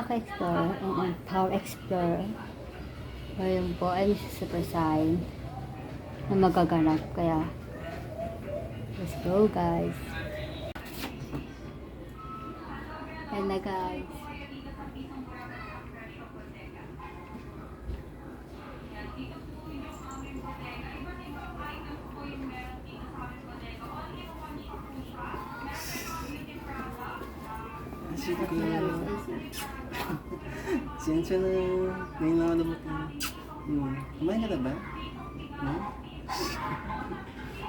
Saka Explorer and Power Explorer. Ayun po ay super sign na magaganap. Kaya, let's go guys. Ayan na guys. Sensya na ngayon lang ako dumating. Kumain ka na ba?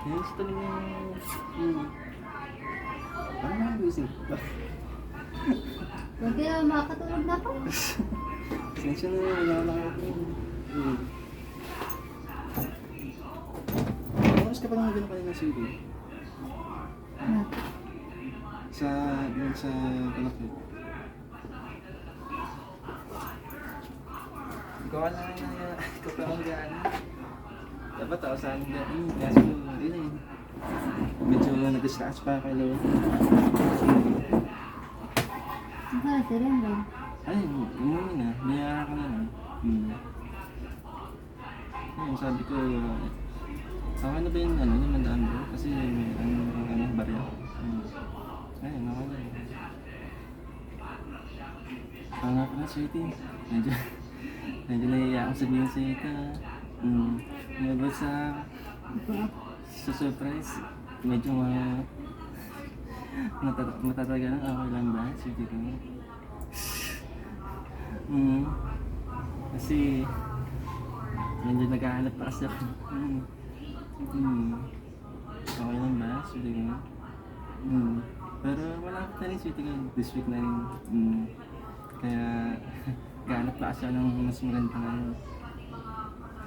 Yes, talaga. Parang nakagising ka. Huwag kaya makakatulog na ako. Sensya na ngayon lang ako. Oras ka pa lang magano kanina siguro? Sa Kalakit. Ikaw pa lang gano'n. Dapat ako saan gano'n. Kaso yun eh. Medyo nag-distract pa kay Lord. Kasi rin lang. Ay, umuwi na. Niyaya ka na lang. Ayun, sabi ko, okay na ba yung yung mandaan bro? Kasi may barya. Ayun, okay na. Nga pala, sweetie. Medyo naiiyak akong sabihin sa ito. Ngabot sa surprise. Medyo matataga na. Okay lang ba? Sweetie ko. Kasi medyo naghahanap pa kasi ako. Okay lang ba? Sweetie ko. Pero wala ko na rin sweetie ko. This week na rin. Kaya gahanap pa kasi ako ng mas maganda ngayon.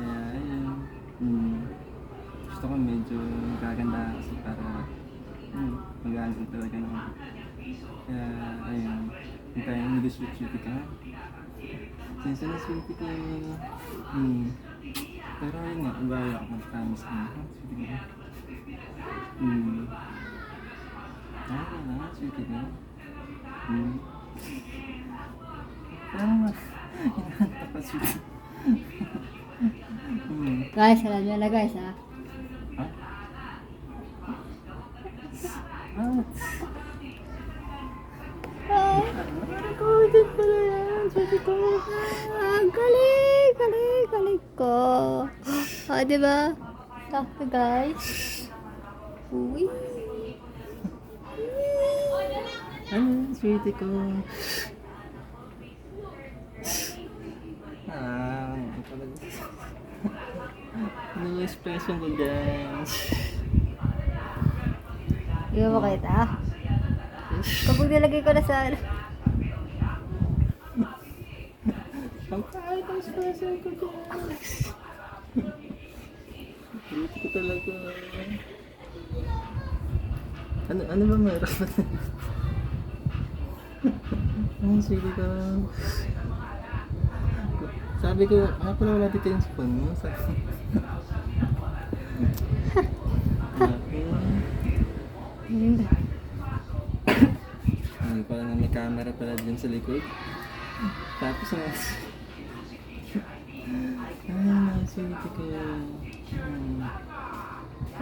Kaya ayun. Gusto ko medyo magaganda kasi para mag-aagod talaga naman. Kaya ayun. Hintayin mo this week sweetie ka. Sinsa na sweetie ko. Pero ayun nga, ibaya ako mag-promise na. Sweetie ka. Okay na, sweetie ka. Hinahanap pa sweetie. Guys, alam nyo na guys ha. Recorded pala yan. Sabi ko, galing ko. Diba? Sakto guys. Uy. Sweetie ko. Ano yung expression ko guys? Hindi mo makita. Kapag nilagay ko na sa Ang kahit ang expression ko guys. Sweetie ko talaga. Ano ba meron? Sweetie ko. Sabi ko, pala wala dito yung spoon mo. Ano pala na may camera pala dyan sa likod. Tapos sweetie ko.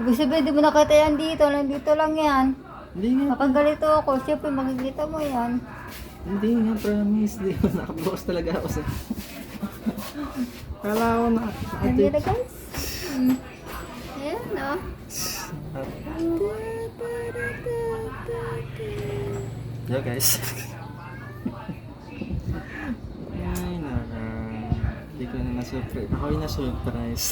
Ibig sabihin, di mo nakita yan dito. Nandito lang yan. Hindi nga. Kapag ganito ako, siyempre makikita mo yan. Hindi nga, promise. Hindi ko nakabukas talaga ako sa... Kala ko na... Hindi na guys. Ayan o. Yo guys. Ay naka. Hindi ko na na-surprise. Ako yung na-surprise.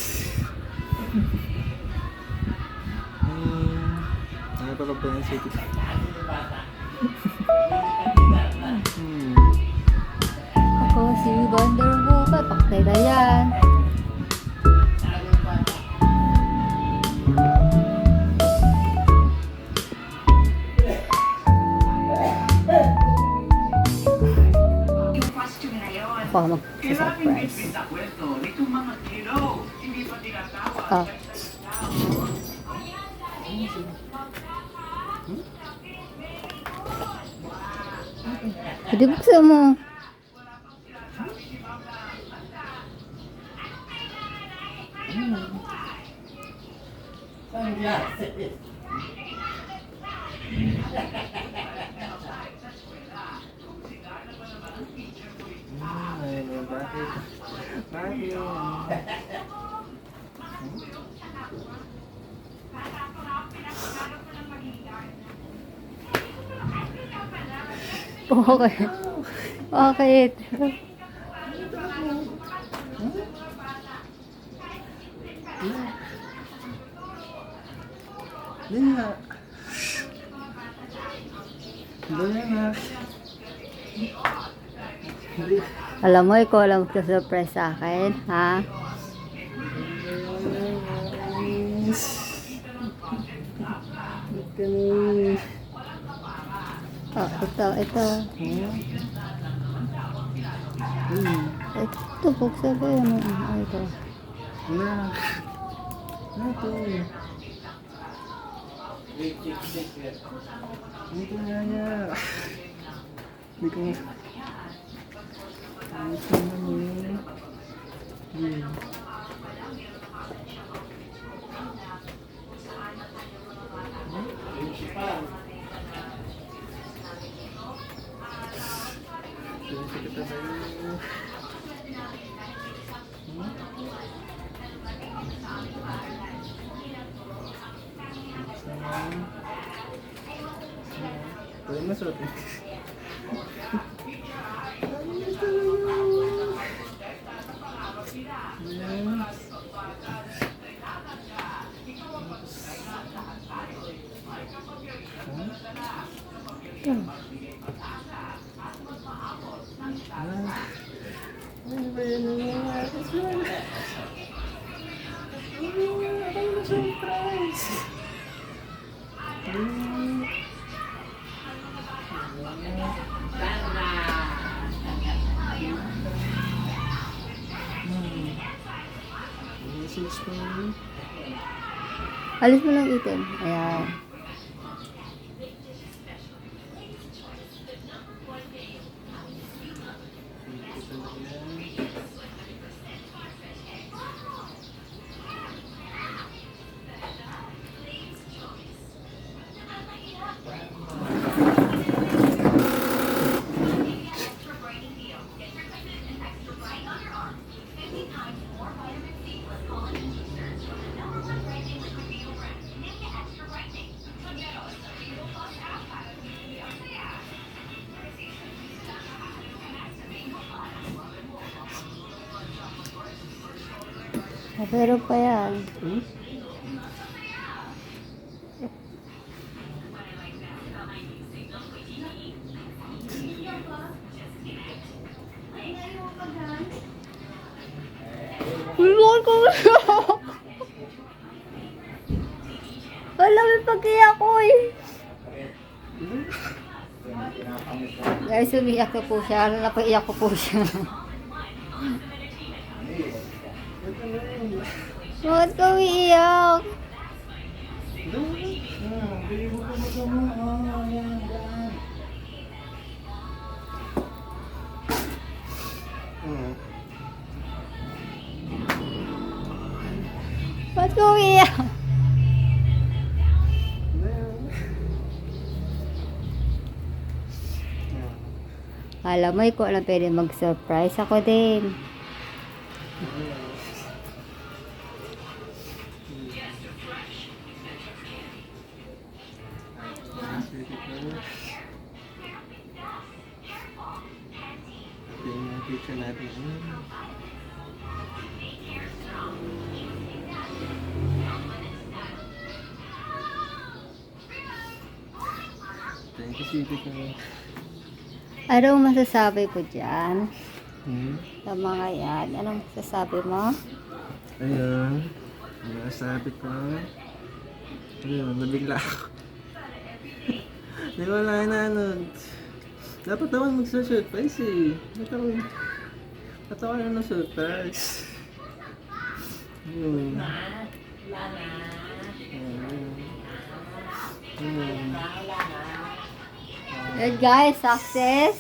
Nakapagod pa ng city. Ako si Wonder Woman. Paktay na yan. Ako mag-surprise. Ah. Pwede buksan mo. Ayun, bakit? Bakit? Bakit? Bakit? Dali nga. Dali nga. Dali. Alam mo, ikaw lang magsasurprise sa akin, ha? Oh, ito. Ito, buksan ko yun. Ito. Na. Ito. Ito nga niya. Hindi ko. Ito naman. Pwede masot eh. Ano ba yan? Surprise! Message ko. Alis mo lang item. Ayan. Pero pa yan. Lord ko. Wala may pag-iyak ko eh. Guys, umiyak ko po siya. Napaiyak ko po siya. Bakit ka umiiyak? Bakit ka umiiyak? Alam mo, ikaw lang pwede mag-surprise. Ako din. Picture natin. Thank you, sweetie ko. Anong masasabi ko dyan? Sa Hmm? mga yan. Anong masasabi mo? Ayun. Masasabi ko. Ayun, nabigla ako. Di wala na ano. Dapat naman magsa-surprise eh. Ba't ako na surprise? Ayun. Ayun. Good guys, success.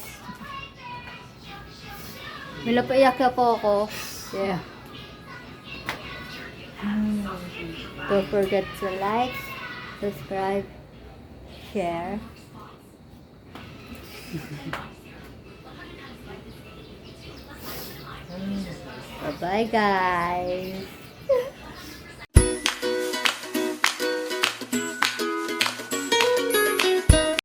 May napaiyak na po ako. Yeah. Don't forget to like, subscribe, share. Bye-bye, guys.